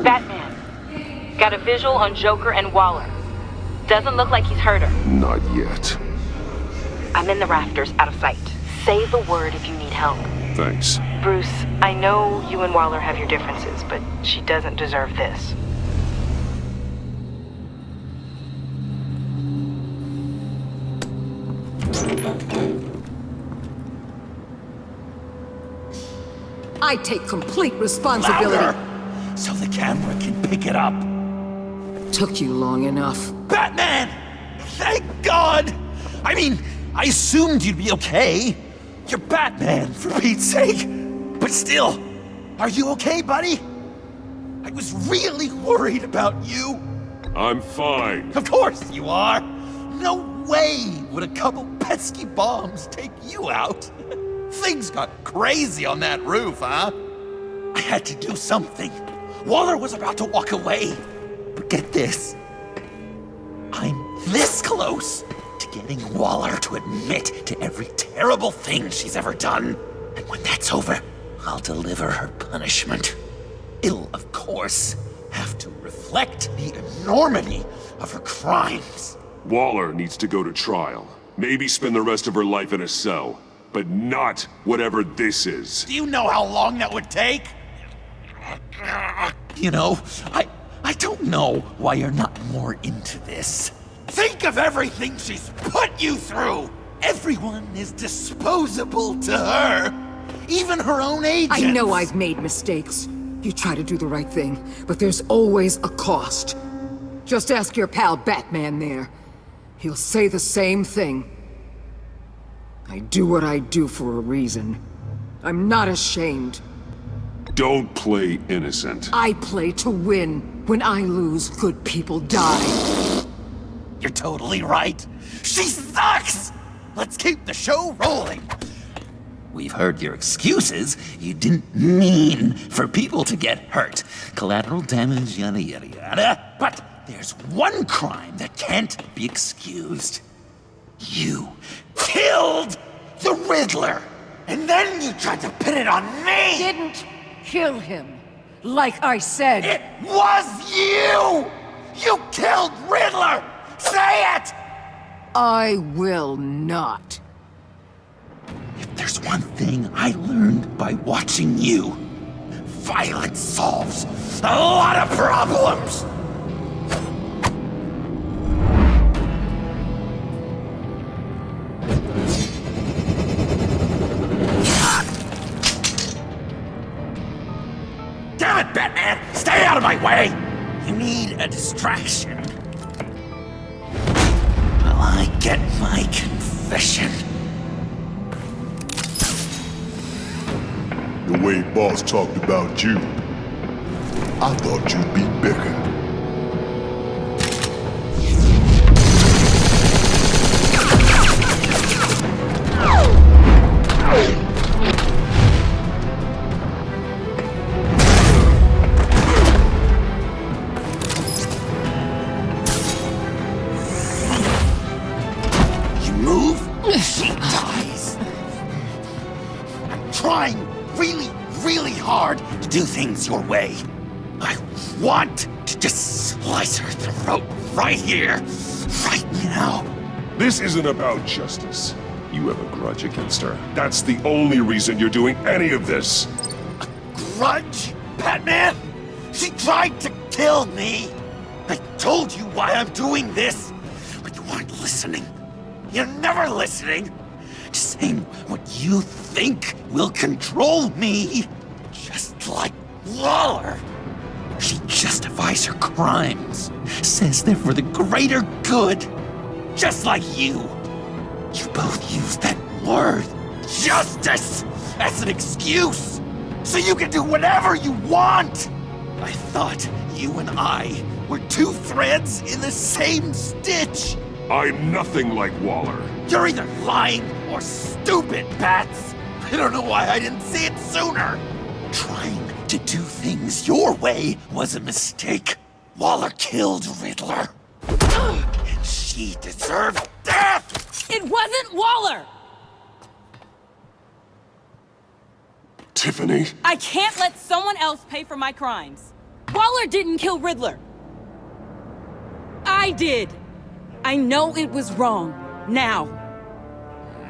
Batman, got a visual on Joker and Waller. Doesn't look like he's hurt her. Not yet. I'm in the rafters, out of sight. Say the word if you need help. Thanks. Bruce, I know you and Waller have your differences, but she doesn't deserve this. I take complete responsibility. Louder, so the camera can pick it up. Took you long enough. Batman! Thank God! I mean, I assumed you'd be okay. You're Batman, for Pete's sake. But still, are you okay, buddy? I was really worried about you. I'm fine. Of course you are. No way would a couple pesky bombs take you out. Things got crazy on that roof, huh? I had to do something. Waller was about to walk away. But get this. I'm this close to getting Waller to admit to every terrible thing she's ever done. And when that's over, I'll deliver her punishment. It'll, of course, have to reflect the enormity of her crimes. Waller needs to go to trial. Maybe spend the rest of her life in a cell. But not whatever this is. Do you know how long that would take? You know, I don't know why you're not more into this. Think of everything she's put you through! Everyone is disposable to her. Even her own agents. I know I've made mistakes. You try to do the right thing, but there's always a cost. Just ask your pal Batman there. He'll say the same thing. I do what I do for a reason. I'm not ashamed. Don't play innocent. I play to win. When I lose, good people die. You're totally right. She sucks! Let's keep the show rolling. We've heard your excuses. You didn't mean for people to get hurt. Collateral damage, yada yada yada. But there's one crime that can't be excused. You killed the Riddler! And then you tried to pin it on me! Didn't kill him, like I said. It was you! You killed Riddler! Say it! I will not. If there's one thing I learned by watching you, violence solves a lot of problems! Damn it, Batman! Stay out of my way! You need a distraction. While I get my confession. The way Boss talked about you, I thought you'd be bigger. You move, she dies. I'm trying really hard to do things your way. I want to just slice her throat right here, right now. This isn't about justice. You have a grudge against her. That's the only reason you're doing any of this. Grudge? Batman? She tried to kill me. I told you why I'm doing this, but you weren't listening. You're never listening. Just saying what you think will control me. Just like Waller. She justifies her crimes. Says they're for the greater good. Just like you. You both use that word, justice, as an excuse, so you can do whatever you want. I thought you and I were two threads in the same stitch. I'm nothing like Waller. You're either lying or stupid, Bats. I don't know why I didn't see it sooner. Trying to do things your way was a mistake. Waller killed Riddler. And she deserved death! It wasn't Waller! Tiffany? I can't let someone else pay for my crimes. Waller didn't kill Riddler. I did. I know it was wrong. Now.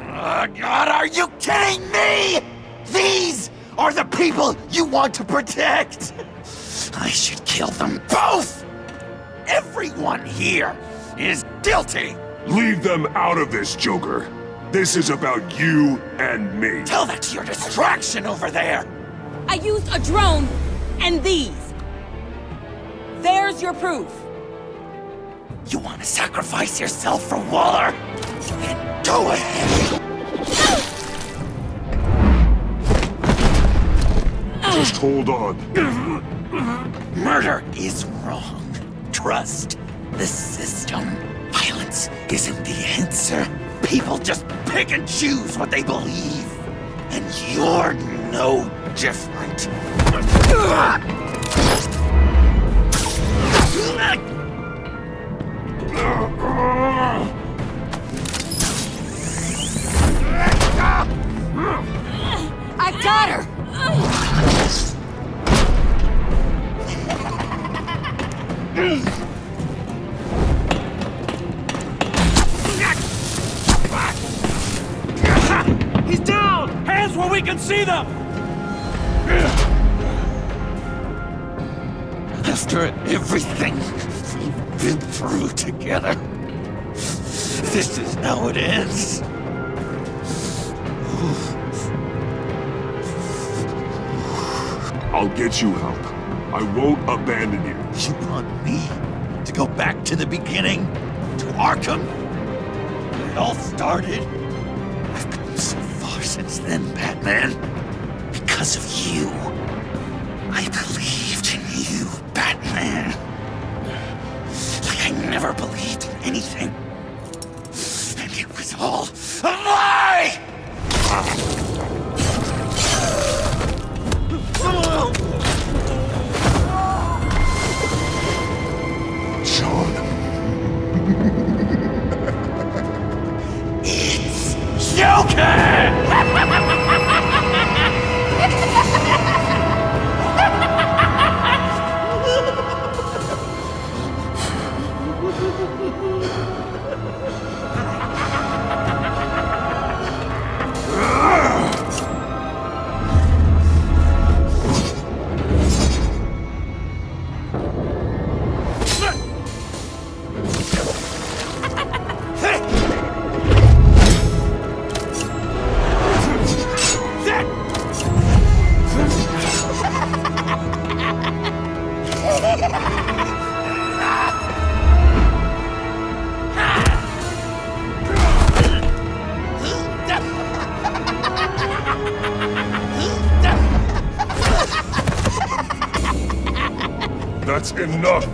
Oh, God, are you kidding me? These are the people you want to protect. I should kill them both. Everyone here is guilty. Leave them out of this, Joker. This is about you and me. Tell that to your distraction over there. I used a drone and these. There's your proof. You want to sacrifice yourself for Waller? Then go ahead. Just hold on. Murder is wrong. Trust the system. Violence isn't the answer. People just pick and choose what they believe. And you're no different. I got her! He's down! Hands where we can see them! After everything we've been through together, this is how it ends. I'll get you help. I won't abandon you. You want me to go back to the beginning? To Arkham? When it all started? I've come so far since then, Batman. Because of you. I believed in you, Batman. Like I never believed in anything. And it was all a lie! Sean. It's Joker! That's enough!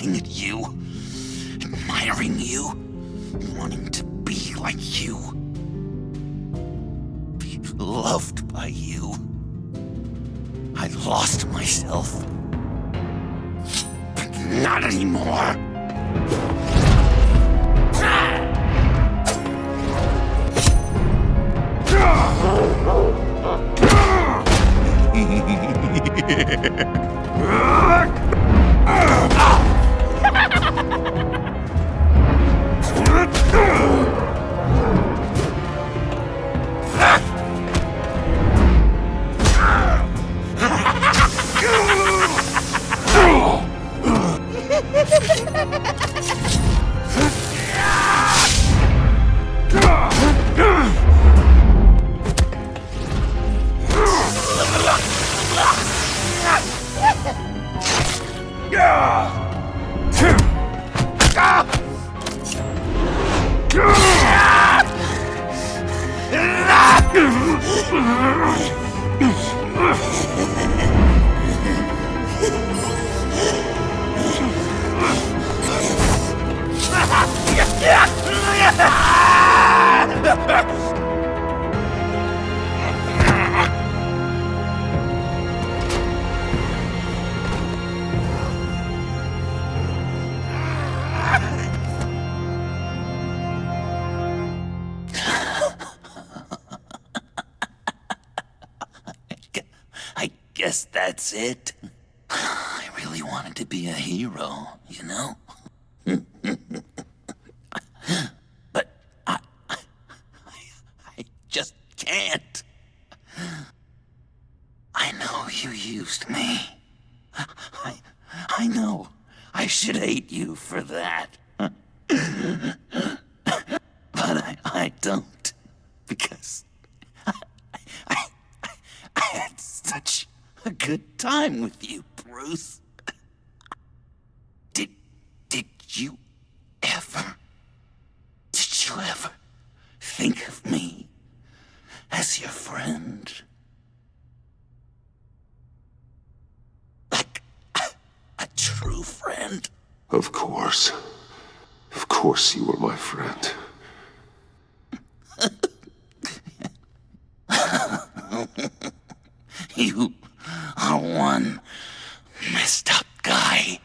looking at you, admiring you, wanting to be like you, be loved by you. I lost myself, but not anymore. I guess that's it. I really wanted to be a hero, you know? But I just can't. I know you used me. I know I should hate you for that. But I don't, because I had such a good time with you, Bruce. Did you ever think of me as your friend? Like a true friend? Of course. Of course you were my friend. You are one messed up guy.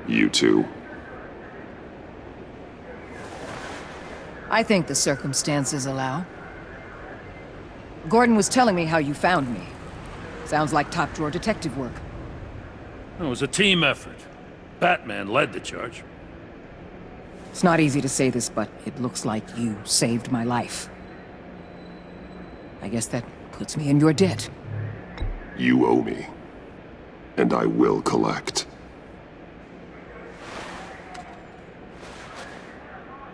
You two. I think the circumstances allow. Gordon was telling me how you found me. Sounds like top-drawer detective work. It was a team effort. Batman led the charge. It's not easy to say this, but it looks like you saved my life. I guess that puts me in your debt. You owe me. And I will collect.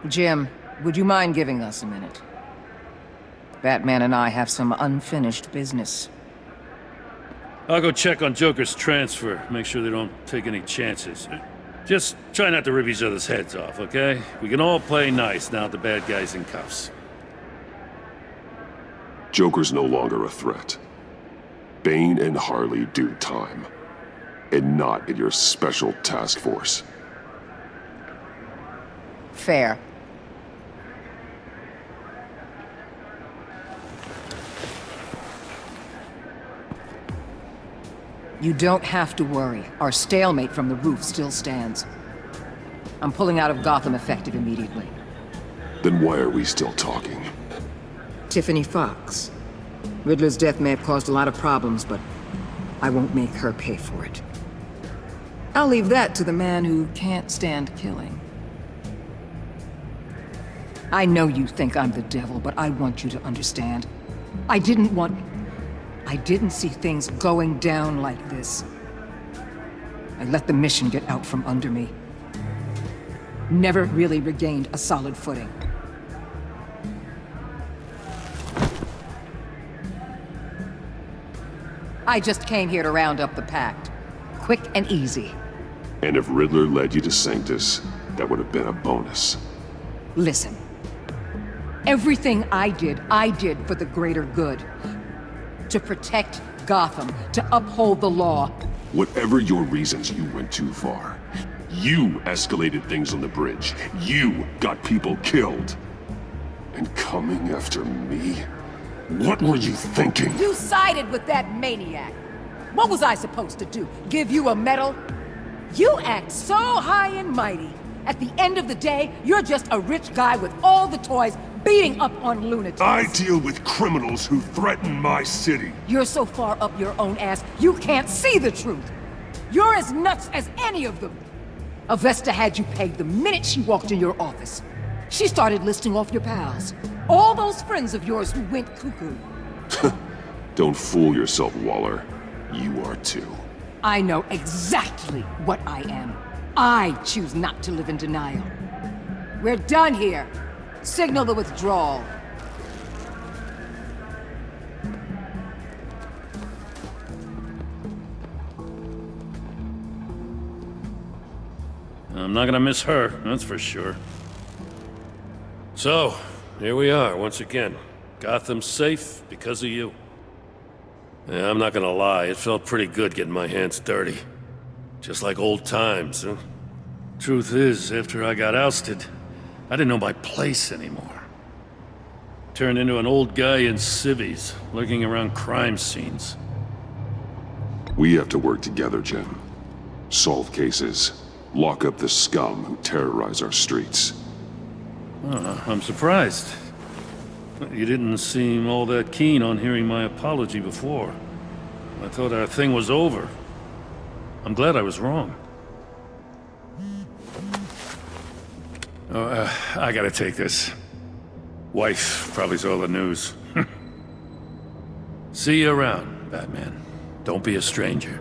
Jim, would you mind giving us a minute? Batman and I have some unfinished business. I'll go check on Joker's transfer, make sure they don't take any chances. Just try not to rip each other's heads off, okay? We can all play nice now that the bad guy's in cuffs. Joker's no longer a threat. Bane and Harley do time. And not in your special task force. Fair. You don't have to worry. Our stalemate from the roof still stands. I'm pulling out of Gotham effective immediately. Then why are we still talking? Tiffany Fox. Riddler's death may have caused a lot of problems, but I won't make her pay for it. I'll leave that to the man who can't stand killing. I know you think I'm the devil, but I want you to understand. I didn't see things going down like this. I let the mission get out from under me. Never really regained a solid footing. I just came here to round up the Pact. Quick and easy. And if Riddler led you to Sanctus, that would have been a bonus. Listen. Everything I did for the greater good. To protect Gotham, to uphold the law. Whatever your reasons, you went too far. You escalated things on the bridge. You got people killed. And coming after me? What were you thinking? You sided with that maniac. What was I supposed to do? Give you a medal? You act so high and mighty. At the end of the day, you're just a rich guy with all the toys beating up on lunatics. I deal with criminals who threaten my city. You're so far up your own ass, you can't see the truth. You're as nuts as any of them. Avesta had you pegged the minute she walked in your office. She started listing off your pals. All those friends of yours who went cuckoo. Don't fool yourself, Waller. You are too. I know exactly what I am. I choose not to live in denial. We're done here. Signal the withdrawal. I'm not gonna miss her, that's for sure. So, here we are, once again. Gotham's safe because of you. Yeah, I'm not gonna lie, it felt pretty good getting my hands dirty. Just like old times, huh? Truth is, after I got ousted, I didn't know my place anymore. Turned into an old guy in civvies, lurking around crime scenes. We have to work together, Jim. Solve cases. Lock up the scum who terrorize our streets. I'm surprised. You didn't seem all that keen on hearing my apology before. I thought our thing was over. I'm glad I was wrong. I gotta take this. Wife probably saw the news. See you around, Batman. Don't be a stranger.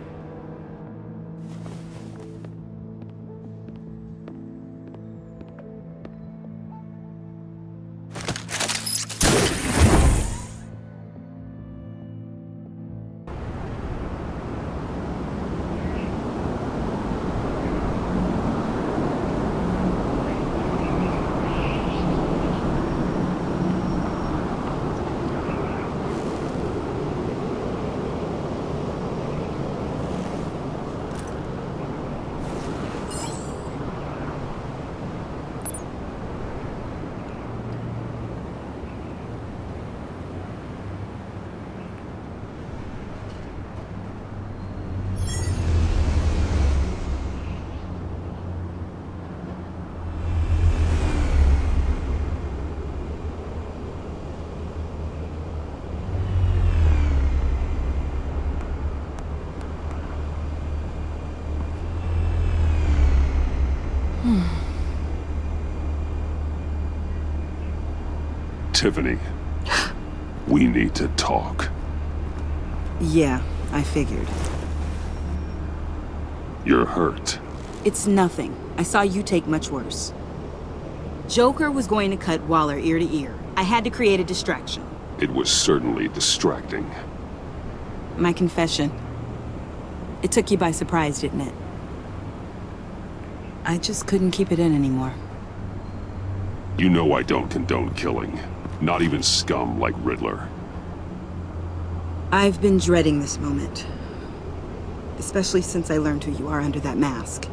Tiffany, we need to talk. Yeah, I figured. You're hurt. It's nothing. I saw you take much worse. Joker was going to cut Waller ear to ear. I had to create a distraction. It was certainly distracting. My confession. It took you by surprise, didn't it? I just couldn't keep it in anymore. You know I don't condone killing. Not even scum like Riddler. I've been dreading this moment. Especially since I learned who you are under that mask.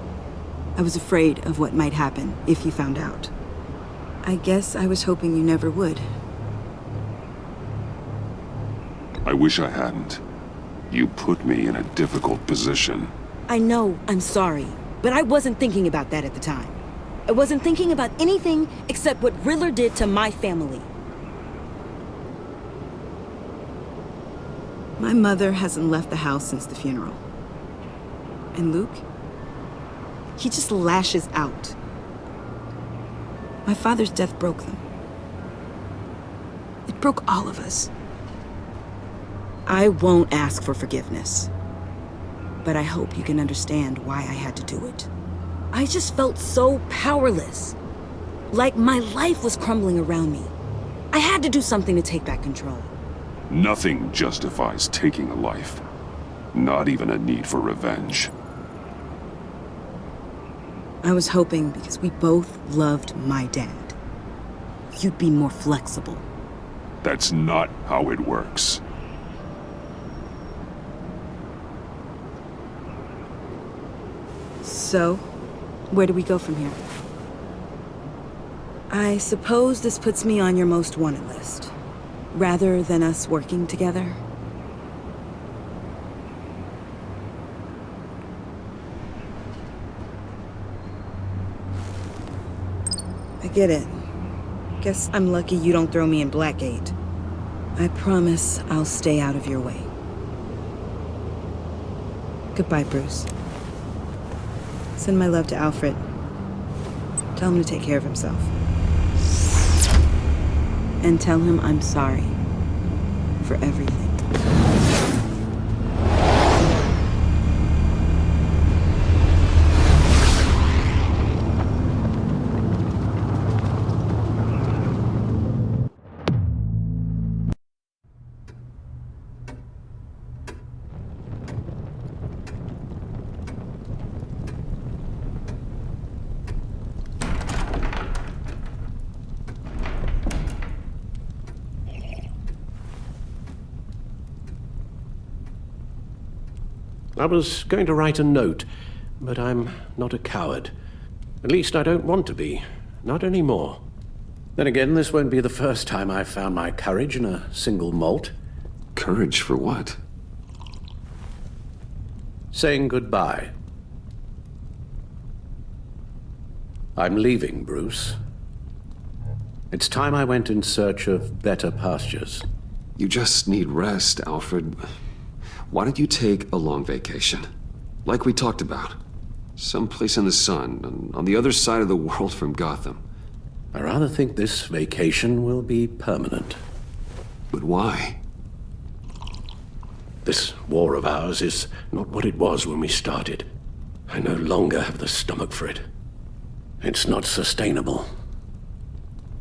I was afraid of what might happen if you found out. I guess I was hoping you never would. I wish I hadn't. You put me in a difficult position. I know, I'm sorry. But I wasn't thinking about that at the time. I wasn't thinking about anything except what Riddler did to my family. My mother hasn't left the house since the funeral. And Luke? He just lashes out. My father's death broke them. It broke all of us. I won't ask for forgiveness. But I hope you can understand why I had to do it. I just felt so powerless. Like my life was crumbling around me. I had to do something to take back control. Nothing justifies taking a life. Not even a need for revenge. I was hoping because we both loved my dad, you'd be more flexible. That's not how it works. So, where do we go from here? I suppose this puts me on your most wanted list, rather than us working together. I get it. Guess I'm lucky you don't throw me in Blackgate. I promise I'll stay out of your way. Goodbye, Bruce. Send my love to Alfred. Tell him to take care of himself. And tell him I'm sorry for everything. I was going to write a note, but I'm not a coward. At least I don't want to be. Not anymore. Then again, this won't be the first time I've found my courage in a single malt. Courage for what? Saying goodbye. I'm leaving, Bruce. It's time I went in search of better pastures. You just need rest, Alfred. Why don't you take a long vacation? Like we talked about. Someplace in the sun, on the other side of the world from Gotham. I rather think this vacation will be permanent. But why? This war of ours is not what it was when we started. I no longer have the stomach for it. It's not sustainable.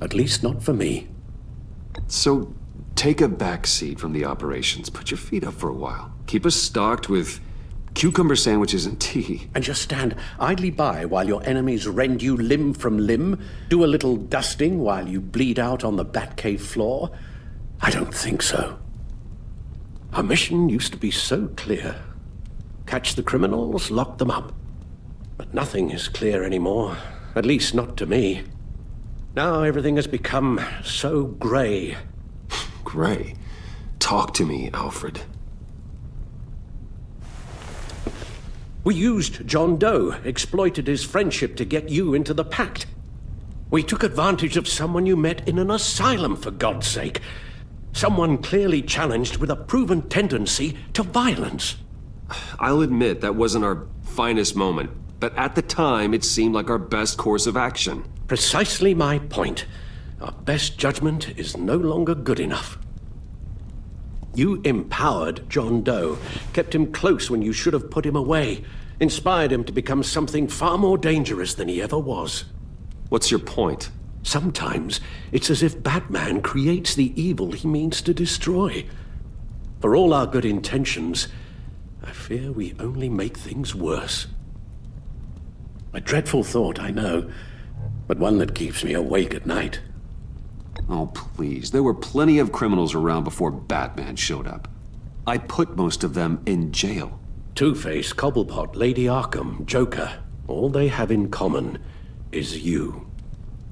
At least not for me. So, take a back seat from the operations. Put your feet up for a while. Keep us stocked with cucumber sandwiches and tea. And just stand idly by while your enemies rend you limb from limb? Do a little dusting while you bleed out on the Batcave floor? I don't think so. Our mission used to be so clear. Catch the criminals, lock them up. But nothing is clear anymore. At least not to me. Now everything has become so gray. Gray? Talk to me, Alfred. We used John Doe, exploited his friendship to get you into the pact. We took advantage of someone you met in an asylum, for God's sake. Someone clearly challenged with a proven tendency to violence. I'll admit that wasn't our finest moment, but at the time it seemed like our best course of action. Precisely my point. Our best judgment is no longer good enough. You empowered John Doe, kept him close when you should have put him away, inspired him to become something far more dangerous than he ever was. What's your point? Sometimes it's as if Batman creates the evil he means to destroy. For all our good intentions, I fear we only make things worse. A dreadful thought, I know, but one that keeps me awake at night. Oh, please. There were plenty of criminals around before Batman showed up. I put most of them in jail. Two-Face, Cobblepot, Lady Arkham, Joker, all they have in common is you.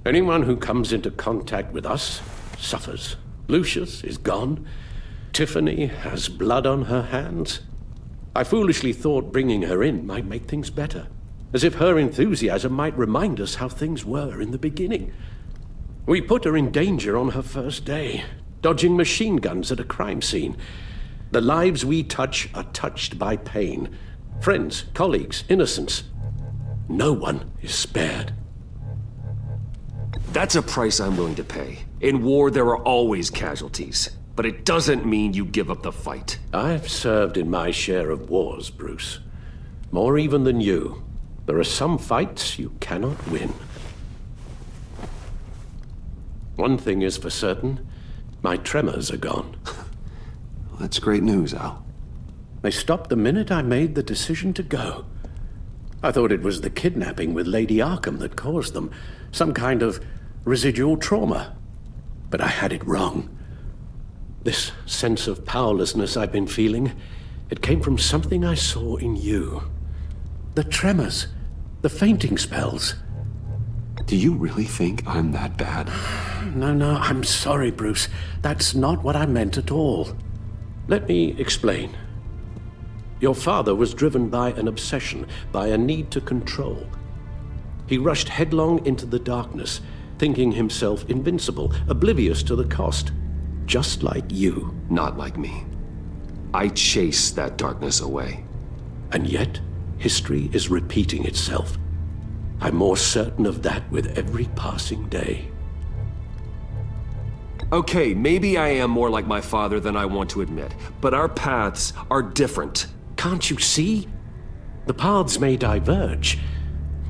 Anyone who comes into contact with us suffers. Lucius is gone. Tiffany has blood on her hands. I foolishly thought bringing her in might make things better, as if her enthusiasm might remind us how things were in the beginning. We put her in danger on her first day, dodging machine guns at a crime scene. The lives we touch are touched by pain. Friends, colleagues, innocents. No one is spared. That's a price I'm willing to pay. In war, there are always casualties. but it doesn't mean you give up the fight. I've served in my share of wars, Bruce. More even than you. There are some fights you cannot win. One thing is for certain, my tremors are gone. That's great news, Al. They stopped the minute I made the decision to go. I thought it was the kidnapping with Lady Arkham that caused them. Some kind of residual trauma. But I had it wrong. This sense of powerlessness I've been feeling, it came from something I saw in you. The tremors, the fainting spells. Do you really think I'm that bad? No, I'm sorry, Bruce. That's not what I meant at all. Let me explain. Your father was driven by an obsession, by a need to control. He rushed headlong into the darkness, thinking himself invincible, oblivious to the cost. Just like you. Not like me. I chased that darkness away. And yet, history is repeating itself. I'm more certain of that with every passing day. Okay, maybe I am more like my father than I want to admit, but our paths are different. Can't you see? The paths may diverge,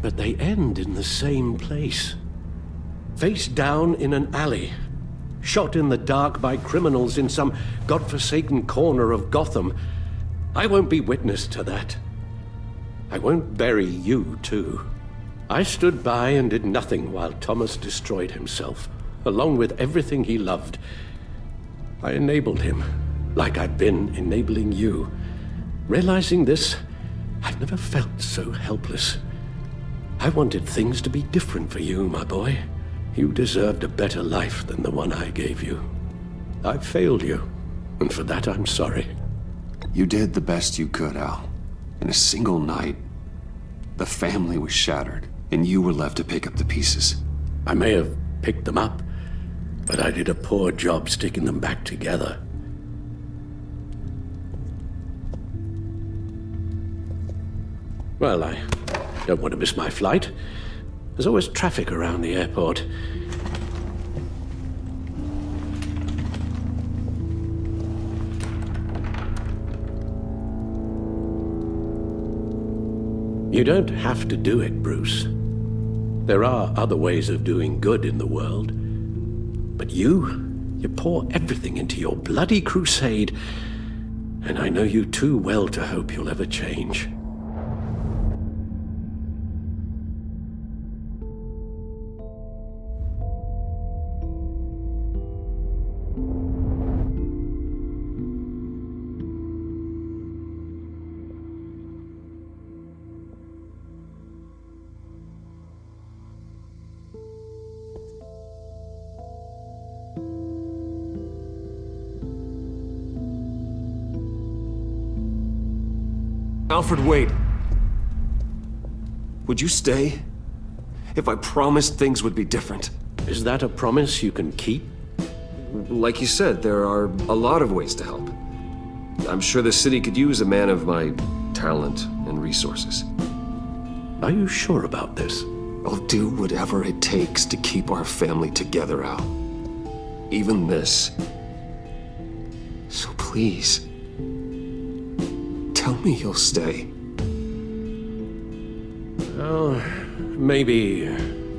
but they end in the same place. Face down in an alley, shot in the dark by criminals in some godforsaken corner of Gotham. I won't be witness to that. I won't bury you, too. I stood by and did nothing while Thomas destroyed himself, along with everything he loved. I enabled him, like I'd been enabling you. Realizing this, I've never felt so helpless. I wanted things to be different for you, my boy. You deserved a better life than the one I gave you. I failed you, and for that I'm sorry. You did the best you could, Al. In a single night, the family was shattered, and you were left to pick up the pieces. I may have picked them up, but I did a poor job sticking them back together. Well, I don't want to miss my flight. There's always traffic around the airport. You don't have to do it, Bruce. There are other ways of doing good in the world. But you pour everything into your bloody crusade, and I know you too well to hope you'll ever change. Alfred, wait. Would you stay? If I promised things would be different. Is that a promise you can keep? Like you said, there are a lot of ways to help. I'm sure the city could use a man of my talent and resources. Are you sure about this? I'll do whatever it takes to keep our family together, Al. Even this. So please, tell me you'll stay. Oh, maybe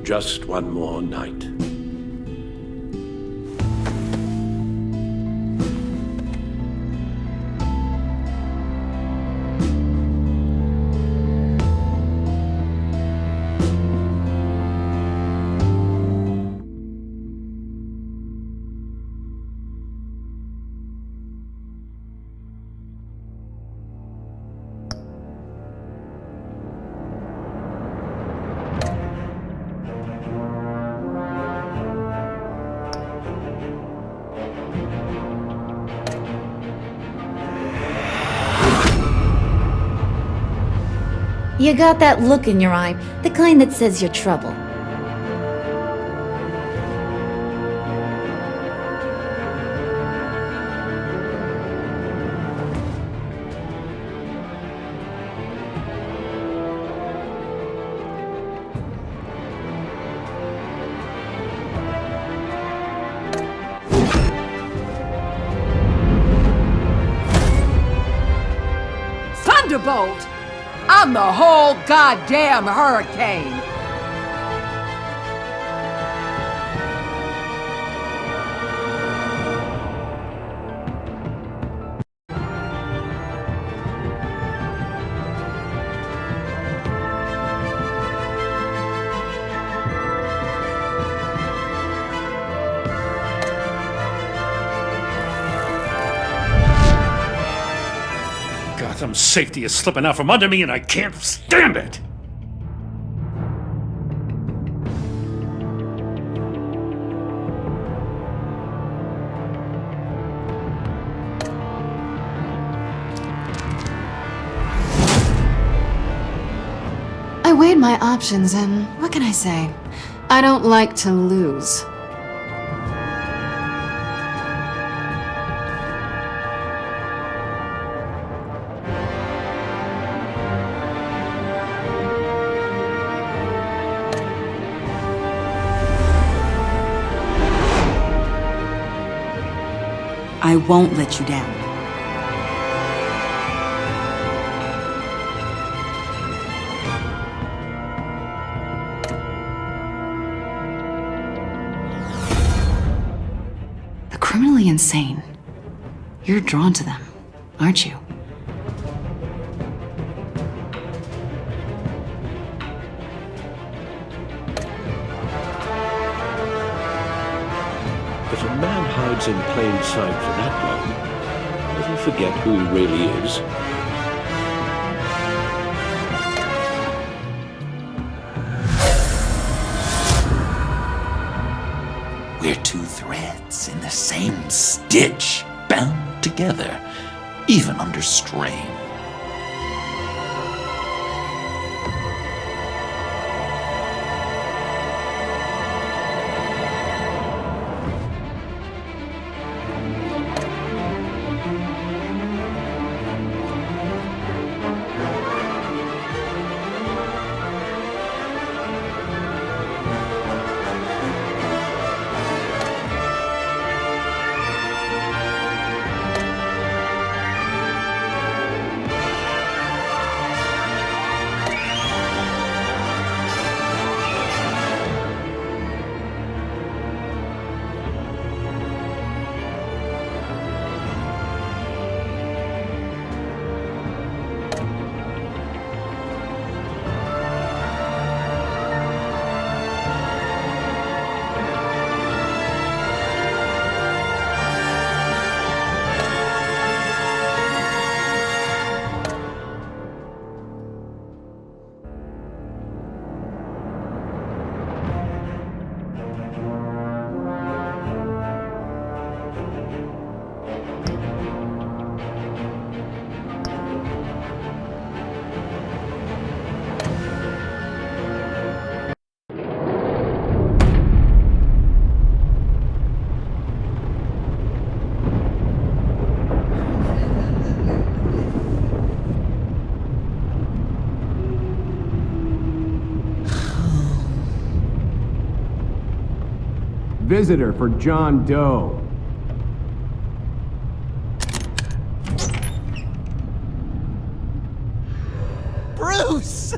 just one more night. You got that look in your eye, the kind that says you're trouble. Thunderbolt! I'm the whole goddamn hurricane! Gotham's safety is slipping out from under me and I can't stand it! I weighed my options and what can I say? I don't like to lose. I won't let you down. The criminally insane. You're drawn to them, aren't you? If a man hides in plain sight for that long, does he forget who he really is? We're two threads in the same stitch, bound together, even under strain. Visitor for John Doe. Bruce!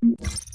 You